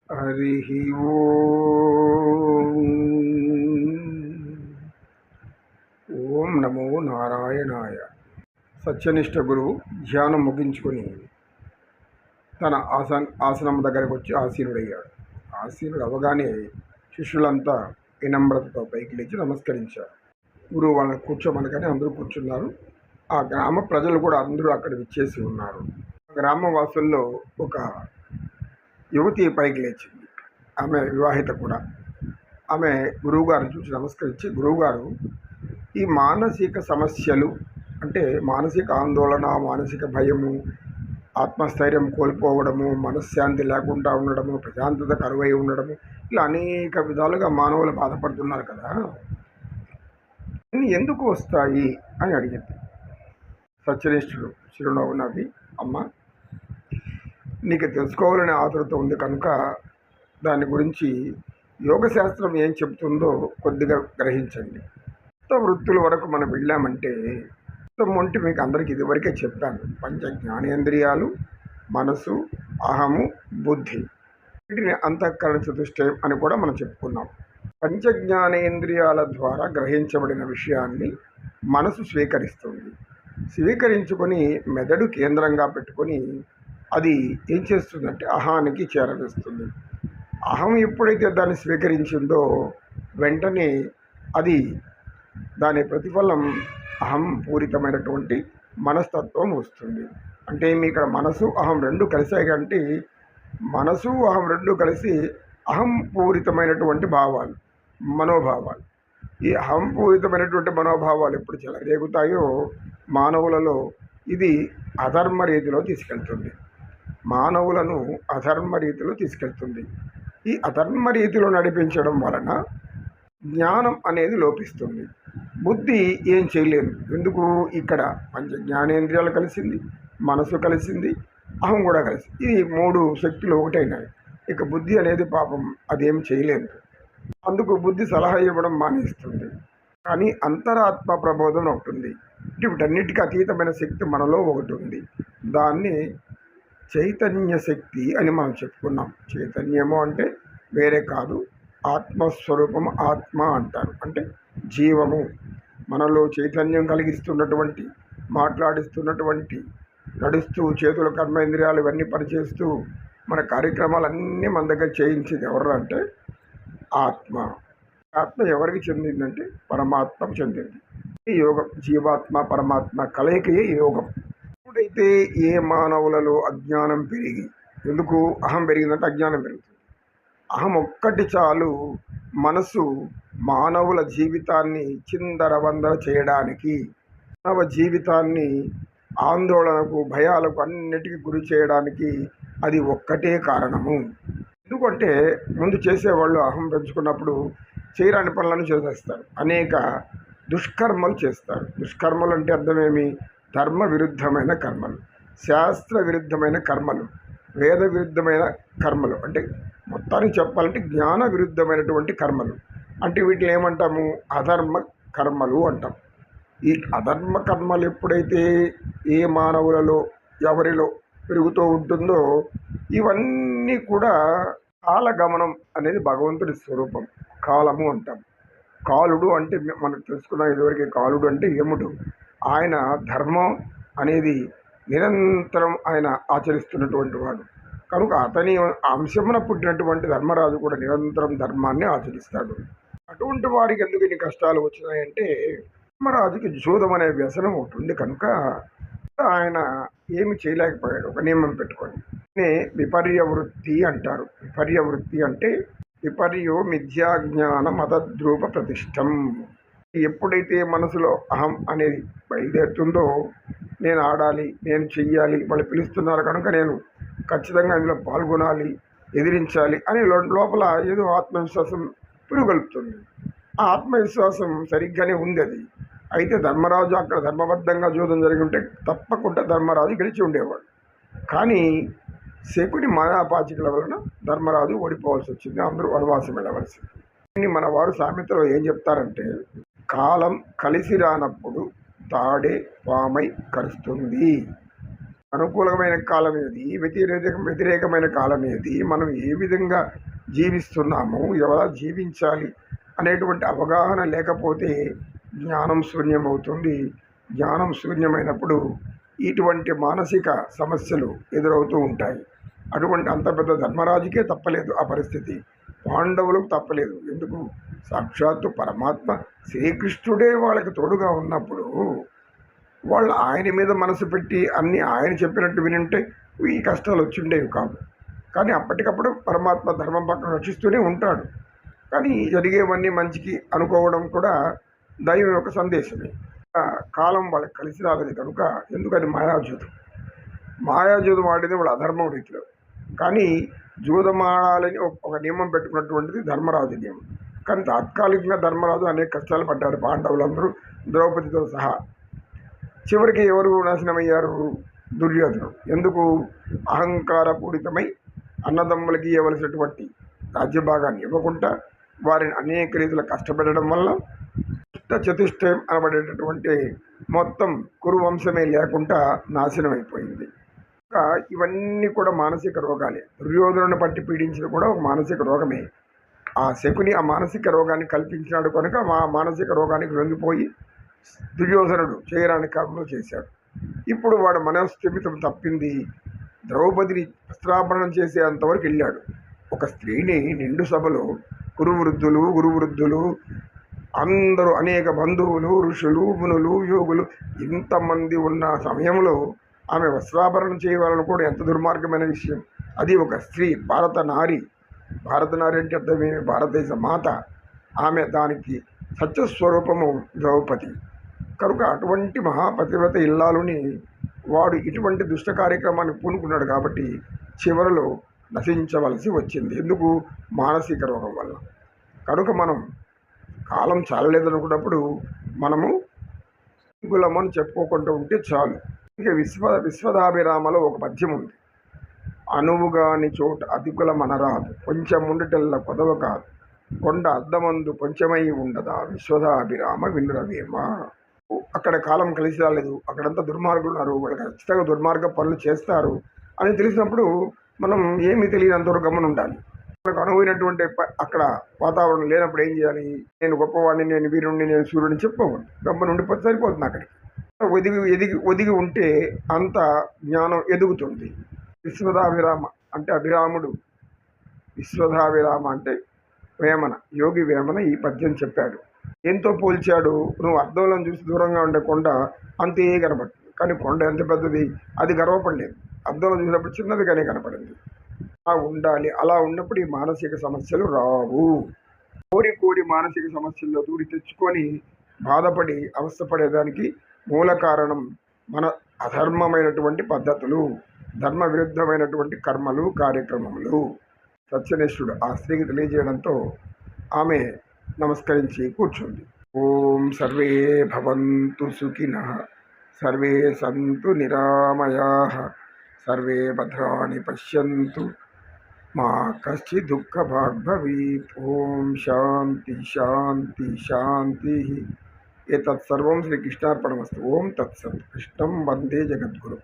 హరిః ఓం. ఓం నమో నారాయణాయ. సత్యనిష్ట గురువు ధ్యానం ముగించుకొని తన ఆసనం దగ్గరకు వచ్చి ఆసీనుడయ్యాడు. ఆసీనుడు అవగానే శిష్యులంతా వినమ్రతతో పైకి లేచి నమస్కరించారు. గురువు వాళ్ళని కూర్చోమనగానే అందరూ కూర్చున్నారు. ఆ గ్రామ ప్రజలు కూడా అందరూ అక్కడ విచ్చేసి ఉన్నారు. గ్రామవాసుల్లో ఒక యువతి పైకి లేచింది. ఆమె వివాహిత కూడా. ఆమె గురువుగారిని చూసి నమస్కరించి, గురువుగారు, ఈ మానసిక సమస్యలు అంటే మానసిక ఆందోళన, మానసిక భయము, ఆత్మస్థైర్యం కోల్పోవడము, మనశ్శాంతి లేకుండా ఉండడము, ప్రశాంతత కరువై ఉండడము, ఇలా అనేక విధాలుగా మానవులు బాధపడుతున్నారు కదా, ఇన్ని ఎందుకు వస్తాయి అని అడిగింది. సత్యనిష్ఠుడు చిరునవ్వు నవ్వి, అమ్మ, నీకు తెలుసుకోవాలనే ఆతృత ఉంది కనుక దాని గురించి యోగశాస్త్రం ఏం చెబుతుందో కొద్దిగా గ్రహించండి. కొత్త వృత్తుల వరకు మనం వెళ్ళామంటే వంటి మీకు అందరికీ ఇదివరకే చెప్పాను. పంచ జ్ఞానేంద్రియాలు, మనసు, అహము, బుద్ధి, వీటిని అంతఃకరణ చతుష్టయం అని కూడా మనం చెప్పుకున్నాం. పంచ జ్ఞానేంద్రియాల ద్వారా గ్రహించబడిన విషయాన్ని మనసు స్వీకరిస్తుంది. స్వీకరించుకొని మెదడు కేంద్రంగా పెట్టుకొని అది ఏం చేస్తుందంటే అహానికి చేరవేస్తుంది. అహం ఎప్పుడైతే దాన్ని స్వీకరించిందో వెంటనే అది దాని ప్రతిఫలం అహం పూరితమైనటువంటి మనస్తత్వం వస్తుంది. అంటే మీ ఇక్కడ మనసు అహం రెండు కలిసాయి అంటే మనసు అహం రెండు కలిసి అహం పూరితమైనటువంటి భావాలు, మనోభావాలు. ఈ అహం పూరితమైనటువంటి మనోభావాలు ఎప్పుడు చెలరేగుతాయో మానవులలో ఇది అధర్మ రీతిలో తీసుకెళ్తుంది. మానవులను అధర్మ రీతిలో తీసుకెళ్తుంది. ఈ అధర్మ రీతిలో నడిపించడం వలన జ్ఞానం అనేది లోపిస్తుంది. బుద్ధి ఏం చేయలేదు. ఎందుకు? ఇక్కడ పంచ జ్ఞానేంద్రియాలు కలిసింది, మనసు కలిసింది, అహం కూడా కలిసి, ఇది మూడు శక్తులు ఒకటైనాయి. ఇక బుద్ధి అనేది పాపం అదేం చేయలేదు. అందుకు బుద్ధి సలహా ఇవ్వడం మానేస్తుంది. కానీ అంతరాత్మ ప్రబోధం ఒకటి ఉంది. వీటన్నిటికీ అతీతమైన శక్తి మనలో ఒకటి ఉంది. దాన్ని చైతన్య శక్తి అని మనం చెప్పుకున్నాం. చైతన్యము అంటే వేరే కాదు, ఆత్మస్వరూపము, ఆత్మ అంటారు. అంటే జీవము, మనలో చైతన్యం కలిగిస్తున్నటువంటి, మాట్లాడిస్తున్నటువంటి, నడుస్తూ చేతుల కర్మేంద్రియాలు ఇవన్నీ పనిచేస్తూ మన కార్యక్రమాలన్నీ మన దగ్గర చేయించేది ఎవరు అంటే ఆత్మ. ఆత్మ ఎవరికి చెందిందంటే పరమాత్మకు చెందింది. ఈ యోగం జీవాత్మ పరమాత్మ కలయికయే యోగం. ఎప్పుడైతే ఏ మానవులలో అజ్ఞానం పెరిగి, ఎందుకు అహం పెరిగిందంటే అజ్ఞానం పెరుగుతుంది. అహం ఒక్కటి చాలు మనసు మానవుల జీవితాన్ని చిందరవందర చేయడానికి, మానవ జీవితాన్ని ఆందోళనకు, భయాలకు, అన్నిటికీ గురి చేయడానికి అది ఒక్కటే కారణము. ఎందుకంటే ముందు చేసేవాళ్ళు అహం పెంచుకున్నప్పుడు చేయరాని పనులను చేసేస్తారు, అనేక దుష్కర్మలు చేస్తారు. దుష్కర్మలు అంటే అర్థమేమి? ధర్మ విరుద్ధమైన కర్మలు, శాస్త్ర విరుద్ధమైన కర్మలు, వేద విరుద్ధమైన కర్మలు, అంటే మొత్తానికి చెప్పాలంటే జ్ఞాన విరుద్ధమైనటువంటి కర్మలు. అంటే వీటిని ఏమంటాము? అధర్మ కర్మలు అంటాం. ఈ అధర్మ కర్మలు ఎప్పుడైతే ఏ మానవులలో, ఎవరిలో పెరుగుతూ ఉంటుందో ఇవన్నీ కూడా కాలగమనం అనేది భగవంతుడి స్వరూపం. కాలము అంటాం. కాలుడు అంటే మనకు తెలుసుకున్న ఇదివరకు, కాలుడు అంటే యముడు. ఆయన ధర్మం అనేది నిరంతరం ఆయన ఆచరిస్తున్నటువంటి వాడు కనుక అతని అంశమున పుట్టినటువంటి ధర్మరాజు కూడా నిరంతరం ధర్మాన్ని ఆచరిస్తాడు. అటువంటి వారికి ఎందుకు ఇన్ని కష్టాలు వచ్చినాయంటే ధర్మరాజుకి జూదం అనే వ్యసనం ఒకటి ఉంది కనుక ఆయన ఏమి చేయలేకపోయాడు. ఒక నియమం పెట్టుకొని విపర్యవృత్తి అంటారు. విపర్యవృత్తి అంటే విపర్యో మిథ్యాజ్ఞాన మతద్రూప ప్రతిష్టం. ఎప్పుడైతే మనసులో అహం అనేది బయలుదేరుతుందో, నేను ఆడాలి, నేను చెయ్యాలి, వాళ్ళు పిలుస్తున్నారు కనుక నేను ఖచ్చితంగా అందులో పాల్గొనాలి, ఎదిరించాలి అని లోపల ఏదో ఆత్మవిశ్వాసం పురుగొల్పుతుంది. ఆ ఆత్మవిశ్వాసం సరిగ్గానే ఉంది అది. అయితే ధర్మరాజు అక్కడ ధర్మబద్ధంగా జూదం జరిగి ఉంటే తప్పకుండా ధర్మరాజు గెలిచి ఉండేవాడు. కానీ శకుని మాయాపాచికల వలన ధర్మరాజు ఓడిపోవాల్సి వచ్చింది. అందరూ వనవాసం వెళ్ళవలసింది. మన వారు సామెతలో ఏం చెప్తారంటే, కాలం కలిసి రానప్పుడు తాడే పామై కరుస్తుంది. అనుకూలమైన కాలం ఏది, వ్యతిరేకమైన కాలం ఏది, మనం ఏ విధంగా జీవిస్తున్నాము, ఎలా జీవించాలి అనేటువంటి అవగాహన లేకపోతే జ్ఞానం శూన్యమవుతుంది. జ్ఞానం శూన్యమైనప్పుడు ఇటువంటి మానసిక సమస్యలు ఎదురవుతూ ఉంటాయి. అటువంటి అంత పెద్ద ధర్మరాజుకే తప్పలేదు ఆ పరిస్థితి, పాండవులకు తప్పలేదు. ఎందుకు? సాక్షాత్తు పరమాత్మ శ్రీకృష్ణుడే వాళ్ళకి తోడుగా ఉన్నప్పుడు వాళ్ళు ఆయన మీద మనసు పెట్టి అన్నీ ఆయన చెప్పినట్టు వినుంటే ఈ కష్టాలు వచ్చిండేవి కాదు. కానీ అప్పటికప్పుడు పరమాత్మ ధర్మం పక్కన రక్షిస్తూనే ఉంటాడు. కానీ జరిగేవన్నీ మంచికి అనుకోవడం కూడా దైవం యొక్క సందేశమే. కాలం వాళ్ళకి కలిసి రాలేదు కనుక, ఎందుకని మాయాజూదం ఆడేది వాళ్ళ అధర్మం రీతిలో. కానీ జూదమాడాలని ఒక నియమం పెట్టుకున్నటువంటిది ధర్మరాజు నియమం. కానీ తాత్కాలికంగా ధర్మరాజు అనేక కష్టాలు పడ్డాడు, పాండవులందరూ ద్రౌపదితో సహా. చివరికి ఎవరు నాశనమయ్యారు? దుర్యోధనుడు. ఎందుకు? అహంకారపూరితమై అన్నదమ్ములకి ఇవ్వవలసినటువంటి రాజ్యభాగాన్ని ఇవ్వకుండా వారిని అనేక రీతిలో కష్టపెట్టడం వల్ల చతుష్టయం అనబడేటటువంటి మొత్తం కురు వంశమే లేకుండా నాశనం అయిపోయింది. ఇంకా ఇవన్నీ కూడా మానసిక రోగాలే. దుర్యోధనుని పట్టి పీడించడం కూడా ఒక మానసిక రోగమే. ఆ శకుని ఆ మానసిక రోగాన్ని కల్పించినాడు కనుక మా మానసిక రోగానికి లొంగిపోయి దుర్యోధనుడు చేయరాని కర్మలు చేశాడు. ఇప్పుడు వాడు మనస్థిమితం తప్పింది. ద్రౌపదిని వస్త్రాభరణం చేసేంతవరకు వెళ్ళాడు. ఒక స్త్రీని నిండు సభలో గురువృద్ధులు అందరూ, అనేక బంధువులు, ఋషులు, మునులు, యోగులు ఇంతమంది ఉన్న సమయంలో ఆమె వస్త్రాభరణం చేయవాలని కూడా ఎంత దుర్మార్గమైన విషయం. అది ఒక స్త్రీ, భారత నారి అంటే అర్థమే భారతదేశ మాత. ఆమె దానికి సత్యస్వరూపము ద్రౌపది కనుక అటువంటి మహాపతివ్రత ఇల్లాలుని వాడు ఇటువంటి దుష్ట కార్యక్రమాన్ని పూనుకున్నాడు. కాబట్టి చివరిలో నశించవలసి వచ్చింది. ఎందుకు? మానసిక రోగం వల్ల. కనుక మనం కాలం చాలలేదనుకున్నప్పుడు మనము కులమని చెప్పుకోకుండా ఉంటే చాలు. ఇక విశ్వదాభిరామలో ఒక పద్యం ఉంది. అనువుగాని చోట అతికుల మనరాదు, కొంచెం ఉండటెల్ల కొదవ కాదు, కొండ అద్దమందు కొంచెమై ఉండదా, విశ్వదాభిరామ వినురవేమ. అక్కడ కాలం కలిసి రాలేదు, అక్కడంతా దుర్మార్గులు ఉన్నారు, వాళ్ళు ఖచ్చితంగా దుర్మార్గ పనులు చేస్తారు అని తెలిసినప్పుడు మనం ఏమీ తెలియనంతవరకు గమనం ఉండాలి. మనకు అనువైనటువంటి అక్కడ వాతావరణం లేనప్పుడు ఏం చేయాలి? నేను గొప్పవాడిని, నేను వీరుణ్ణి, నేను సూర్యుడిని చెప్పుకోకూడదు. గమ్మ ఉండిపోతే సరిపోతుంది. అక్కడికి ఒదిగి ఉంటే అంత జ్ఞానం ఎదుగుతుంది. విశ్వదాభిరామ అంటే అభిరాముడు, విశ్వదాభిరామ అంటే వేమన, యోగి వేమన ఈ పద్యం చెప్పాడు. ఎంతో పోల్చాడు. నువ్వు అర్థంలో చూసి దూరంగా ఉండే కొండ అంతే కనపడుతుంది, కానీ కొండ ఎంత పెద్దది అది గర్వపడలేదు. అర్థంలో చూసినప్పుడు చిన్నదిగానే కనపడింది. అలా ఉండాలి. అలా ఉన్నప్పుడు ఈ మానసిక సమస్యలు రావు. కోరి మానసిక సమస్యల్లో దూరి తెచ్చుకొని బాధపడి అవస్థపడేదానికి మూల కారణం మన అధర్మమైనటువంటి పద్ధతులు, ధర్మ విరుద్ధమైనటువంటి కర్మలు, కార్యక్రమములు. సత్యనిష్ఠుడు ఆ స్త్రీకి తెలియజేయడంతో ఆమె నమస్కరించి కూర్చుంది. ఓం సర్వే భవంతు సుఖినః, సర్వే సంతు నిరామయాః, సర్వే భద్రాణి పశ్యంతు, మా కశ్చిద్ దుఃఖభాగ్ భవేత్. ఓం శాంతి శాంతి శాంతి. ఏతత్ సర్వం శ్రీకృష్ణార్పణమస్తు. ఓం తత్సత్. కృష్ణం వందే జగద్గురు.